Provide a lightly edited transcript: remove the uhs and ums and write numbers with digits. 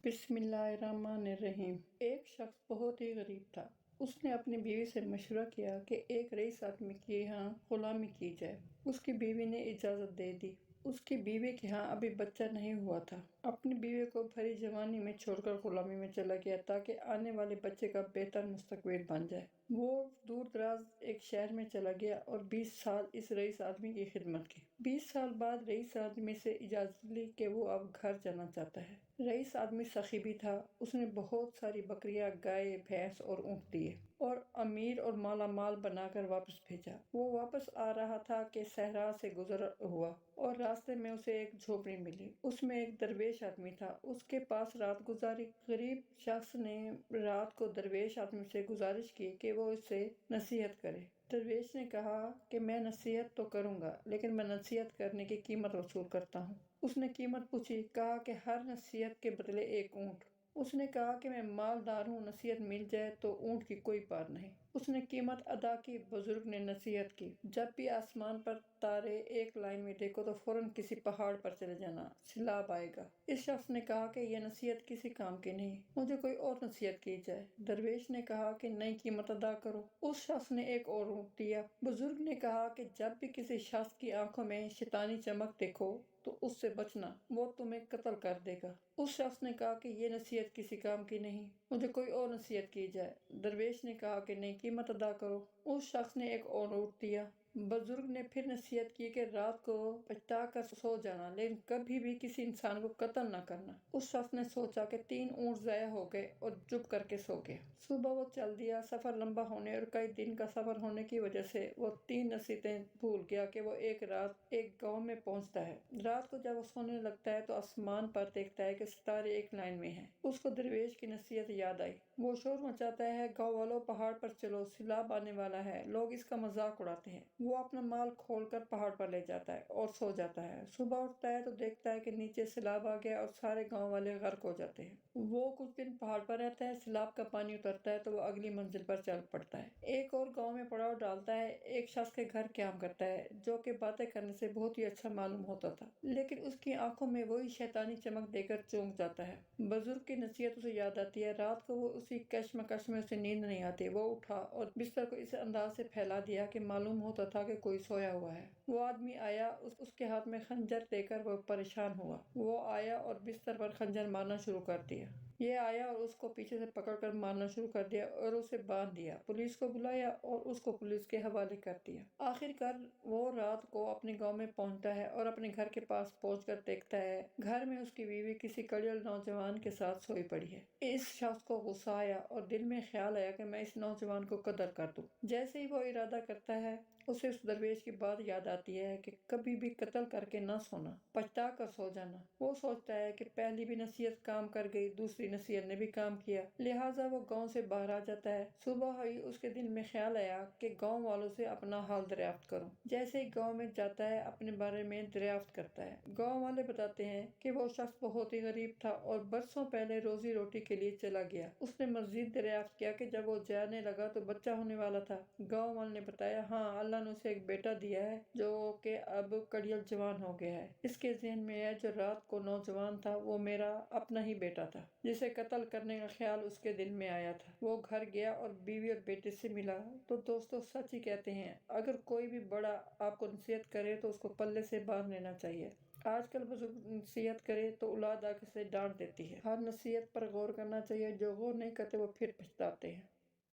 بسم اللہ الرحمن الرحیم۔ ایک شخص بہت ہی غریب تھا۔ اس نے اپنی بیوی سے مشورہ کیا کہ ایک رئیس آدمی کے یہاں غلامی کی جائے۔ اس کی بیوی نے اجازت دے دی۔ اس کی بیوی کے ہاں ابھی بچہ نہیں ہوا تھا۔ اپنی بیوی کو بھری جوانی میں چھوڑ کر غلامی میں چلا گیا تاکہ آنے والے بچے کا بہتر مستقبل بن جائے۔ وہ دور دراز ایک شہر میں چلا گیا اور 20 سال اس رئیس آدمی کی خدمت کی۔ 20 سال بعد رئیس آدمی سے اجازت لی کہ وہ اب گھر جانا چاہتا ہے۔ رئیس آدمی سخی بھی تھا۔ اس نے بہت ساری بکریاں، گائے، بھینس اور اونٹ دیے اور امیر اور مالا مال بنا کر واپس بھیجا۔ وہ واپس آ رہا تھا کہ صحرا سے گزر ہوا اور راستے میں اسے ایک جھوپڑی ملی۔ اس میں ایک درویش آدمی تھا۔ اس کے پاس رات گزاری۔ غریب شخص نے رات کو درویش آدمی سے گزارش کی کہ وہ اسے نصیحت کرے۔ درویش نے کہا کہ میں نصیحت تو کروں گا لیکن میں نصیحت کرنے کی قیمت وصول کرتا ہوں۔ اس نے قیمت پوچھی۔ کہا کہ ہر نصیحت کے بدلے ایک اونٹ۔ اس نے کہا کہ میں مالدار ہوں، نصیحت مل جائے تو اونٹ کی کوئی بات نہیں۔ اس نے قیمت ادا کی۔ بزرگ نے نصیحت کی، جب بھی آسمان پر تارے ایک لائن میں دیکھو تو فوراً کسی پہاڑ پر چلے جانا، سیلاب آئے گا۔ اس شخص نے کہا کہ یہ نصیحت کسی کام کی نہیں، مجھے کوئی اور نصیحت کی جائے۔ درویش نے کہا کہ نئی قیمت ادا کرو۔ اس شخص نے ایک اور اونٹ دیا۔ بزرگ نے کہا کہ جب بھی کسی شخص کی آنکھوں میں شیطانی چمک دیکھو تو اس سے بچنا، وہ تمہیں قتل کر دے گا۔ اس شخص نے کہا کہ یہ نصیحت کسی کام کی نہیں، مجھے کوئی اور نصیحت کی جائے۔ درویش نے کہا کہ نئی قیمت ادا کرو۔ اس شخص نے ایک اور اونٹ دیا۔ بزرگ نے پھر نصیحت کی کہ رات کو پچھتا کر سو جانا لیکن کبھی بھی کسی انسان کو قتل نہ کرنا۔ اس شخص نے سوچا کہ 3 اونٹ ضائع ہو گئے اور چپ کر کے سو گیا۔ صبح وہ چل دیا۔ سفر لمبا ہونے اور کئی دن کا سفر ہونے کی وجہ سے وہ 3 نصیحتیں بھول گیا کہ وہ ایک رات ایک گاؤں میں پہنچتا ہے۔ رات کو جب وہ سونے لگتا ہے تو آسمان پر دیکھتا ہے کہ ستارے ایک لائن میں ہیں۔ اس کو درویش کی نصیحت یاد آئی۔ وہ شور مچاتا ہے، گاؤں والوں پہاڑ پر چلو، سیلاب آنے والا ہے۔ لوگ اس کا مذاق اڑاتے ہیں۔ وہ اپنا مال کھول کر پہاڑ پر لے جاتا ہے اور سو جاتا ہے۔ صبح اٹھتا ہے تو دیکھتا ہے کہ نیچے سیلاب آ گیا اور سارے گاؤں والے غرق ہو جاتے ہیں۔ وہ کچھ دن پہاڑ پر رہتا ہے۔ سیلاب کا پانی اترتا ہے تو وہ اگلی منزل پر چل پڑتا ہے۔ ایک اور گاؤں میں پڑاؤ ڈالتا ہے۔ ایک شخص کے گھر قیام کرتا ہے جو کہ باتیں کرنے سے بہت ہی اچھا معلوم ہوتا تھا لیکن اس کی آنکھوں میں وہی شیطانی چمک دے کر چونک جاتا ہے۔ بزرگ کی نصیحت اسے یاد آتی ہے۔ رات کو وہ اسی کشمکش میں اسے نیند نہیں آتی۔ وہ اٹھا اور بستر کو اس انداز سے پھیلا دیا کہ معلوم ہوتا تھا کہ کوئی سویا ہوا ہے۔ وہ آدمی آیا، اس کے ہاتھ میں خنجر دے کر وہ پریشان ہوا۔ وہ آیا اور بستر پر خنجر مارنا شروع کر دیا۔ یہ آیا اور اس کو پیچھے سے پکڑ کر مارنا شروع کر دیا اور اسے باندھ دیا۔ پولیس کو بلایا اور اس کو پولیس کے حوالے کر دیا۔ آخر کار وہ رات کو اپنے گاؤں میں پہنچتا ہے اور اپنے گھر کے پاس پہنچ کر دیکھتا ہے گھر میں اس کی بیوی کسی کڑیل نوجوان کے ساتھ سوئی پڑی ہے۔ اس شخص کو غصہ آیا اور دل میں خیال آیا کہ میں اس نوجوان کو قتل کر دوں۔ جیسے ہی وہ ارادہ کرتا ہے اسے اس درویش کی بات یاد آتی ہے کہ کبھی بھی قتل کر کے نہ سونا، پچھتا کر سو جانا۔ وہ سوچتا ہے کہ پہلی بھی نصیحت کام کر گئی، دوسری نصیحت نے بھی کام کیا، لہٰذا وہ گاؤں سے باہر آ جاتا ہے۔ صبح ہوئی اس کے دل میں خیال آیا کہ گاؤں والوں سے اپنا حال دریافت کروں۔ جیسے ہی گاؤں میں جاتا ہے اپنے بارے میں دریافت کرتا ہے۔ گاؤں والے بتاتے ہیں کہ وہ شخص بہت ہی غریب تھا اور برسوں پہلے روزی روٹی کے لیے چلا گیا۔ اس نے مزید دریافت کیا کہ جب وہ جانے لگا تو بچہ ہونے والا تھا۔ گاؤں والے نے بتایا، ہاں، اللہ نے اسے ایک بیٹا دیا ہے جو کہ اب کڑیل جوان ہو گیا ہے۔ اس کے ذہن میں ہے جو رات کو نوجوان تھا وہ میرا اپنا ہی بیٹا تھا جسے قتل کرنے کا خیال اس کے دل میں آیا تھا۔ وہ گھر گیا اور بیوی اور بیٹے سے ملا تو دوستو سچ ہی کہتے ہیں، اگر کوئی بھی بڑا آپ کو نصیحت کرے تو اس کو پلے سے باندھ لینا چاہیے۔ آج کل بزرگ نصیحت کرے تو اولاد آ کے اسے ڈانٹ دیتی ہے۔ ہر نصیحت پر غور کرنا چاہیے، جو غور نہیں کرتے وہ پھر پچھتاتے ہیں۔